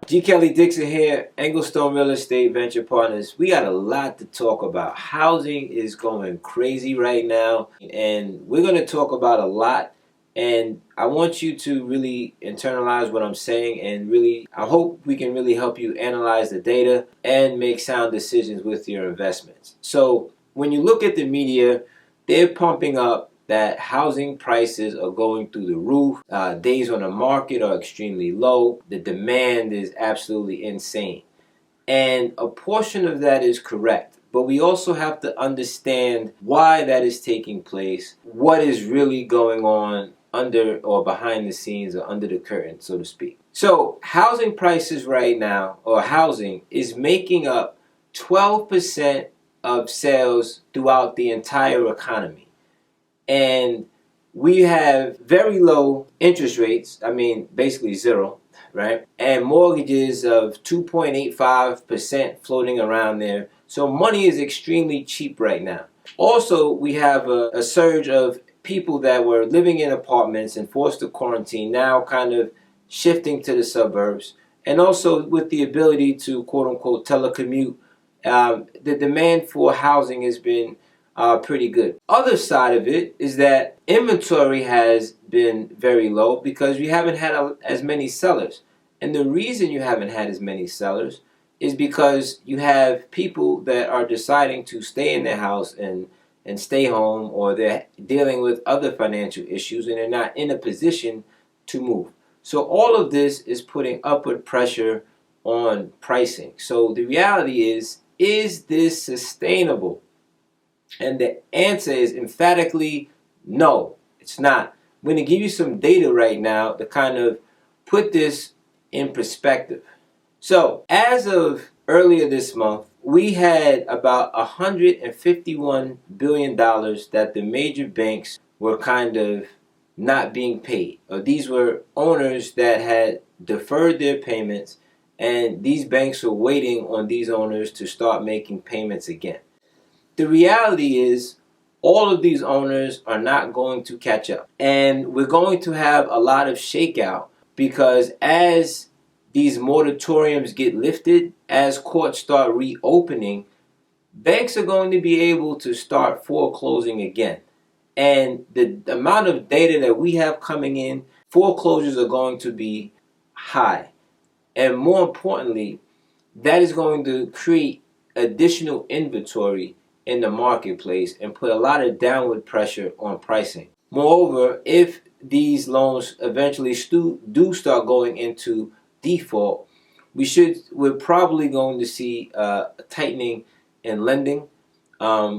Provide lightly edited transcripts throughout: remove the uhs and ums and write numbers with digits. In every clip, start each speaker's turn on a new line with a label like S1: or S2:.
S1: G. Kelly Dickson here, Anglestone Real Estate Venture Partners. We got a lot to talk about. Housing is going crazy right now, and we're going to talk about a lot. And I want you to really internalize what I'm saying, and really, I hope we can really help you analyze the data and make sound decisions with your investments. So when you look at the media, they're pumping up that housing prices are going through the roof. Days on the market are extremely low. The demand is absolutely insane. And a portion of that is correct. But we also have to understand why that is taking place, what is really going on under or behind the scenes or under the curtain, so to speak. So housing prices right now, or housing, is making up 12% of sales throughout the entire economy. And we have very low interest rates, basically zero, right? And mortgages of 2.85% floating around there. So money is extremely cheap right now. Also, we have a surge of people that were living in apartments and forced to quarantine, now kind of shifting to the suburbs. And also with the ability to, quote unquote, telecommute, the demand for housing has been pretty good. Other side of it is that inventory has been very low because we haven't had as many sellers. And the reason you haven't had as many sellers is because you have people that are deciding to stay in their house and stay home, or they're dealing with other financial issues and they're not in a position to move. So all of this is putting upward pressure on pricing. So the reality is this sustainable? And the answer is emphatically no, it's not. I'm going to give you some data right now to kind of put this in perspective. So as of earlier this month, we had about $151 billion that the major banks were kind of not being paid. These were owners that had deferred their payments, and these banks were waiting on these owners to start making payments again. The reality is all of these owners are not going to catch up. And we're going to have a lot of shakeout because as these moratoriums get lifted, as courts start reopening, banks are going to be able to start foreclosing again. And the amount of data that we have coming in, foreclosures are going to be high. And more importantly, that is going to create additional inventory in the marketplace and put a lot of downward pressure on pricing. Moreover, if these loans eventually do start going into default, we're probably going to see a tightening in lending,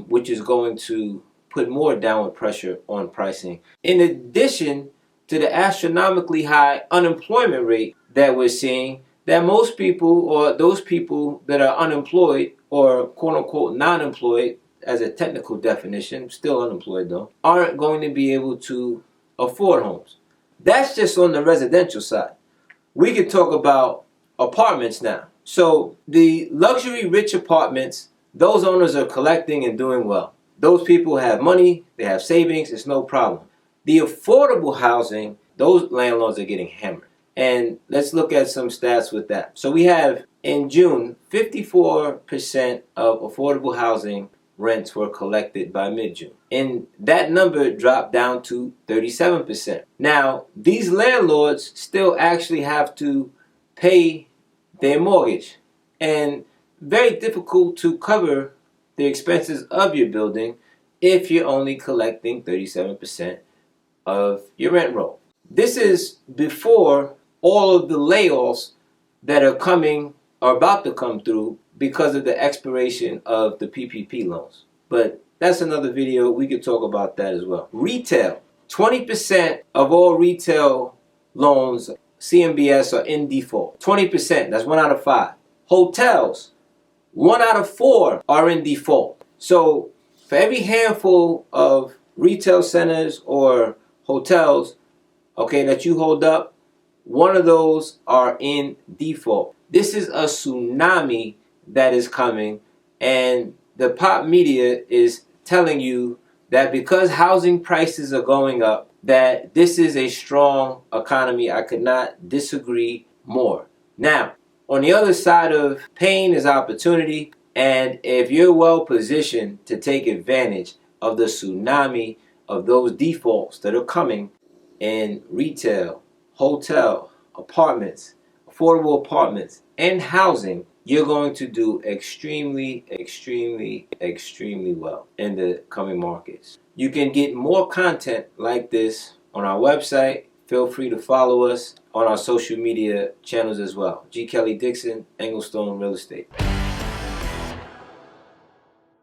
S1: which is going to put more downward pressure on pricing. In addition to the astronomically high unemployment rate that we're seeing, that most people, or those people that are unemployed or quote unquote non-employed, as a technical definition, still unemployed though, aren't going to be able to afford homes. That's just on the residential side. We could talk about apartments now. So the luxury rich apartments, those owners are collecting and doing well. Those people have money, they have savings, it's no problem. The affordable housing, those landlords are getting hammered. And let's look at some stats with that. So we have in June, 54% of affordable housing rents were collected by mid-June. And that number dropped down to 37%. Now, these landlords still actually have to pay their mortgage. And very difficult to cover the expenses of your building if you're only collecting 37% of your rent roll. This is before all of the layoffs that are coming or about to come through because of the expiration of the PPP loans. But that's another video. We could talk about that as well. Retail. 20% of all retail loans, CMBS, are in default. 20%. That's 1 out of 5. Hotels. 1 out of 4 are in default. So for every handful of retail centers or hotels, that you hold up, 1 of those are in default. This is a tsunami that is coming, and the pop media is telling you that because housing prices are going up, that this is a strong economy. I could not disagree more. Now, On the other side of pain is opportunity, and if you're well positioned to take advantage of the tsunami of those defaults that are coming in retail, hotel, apartments, affordable apartments, and housing, you're going to do extremely, extremely, extremely well in the coming markets. You can get more content like this on our website. Feel free to follow us on our social media channels as well. G. Kelly Dickson, Anglestone Real Estate.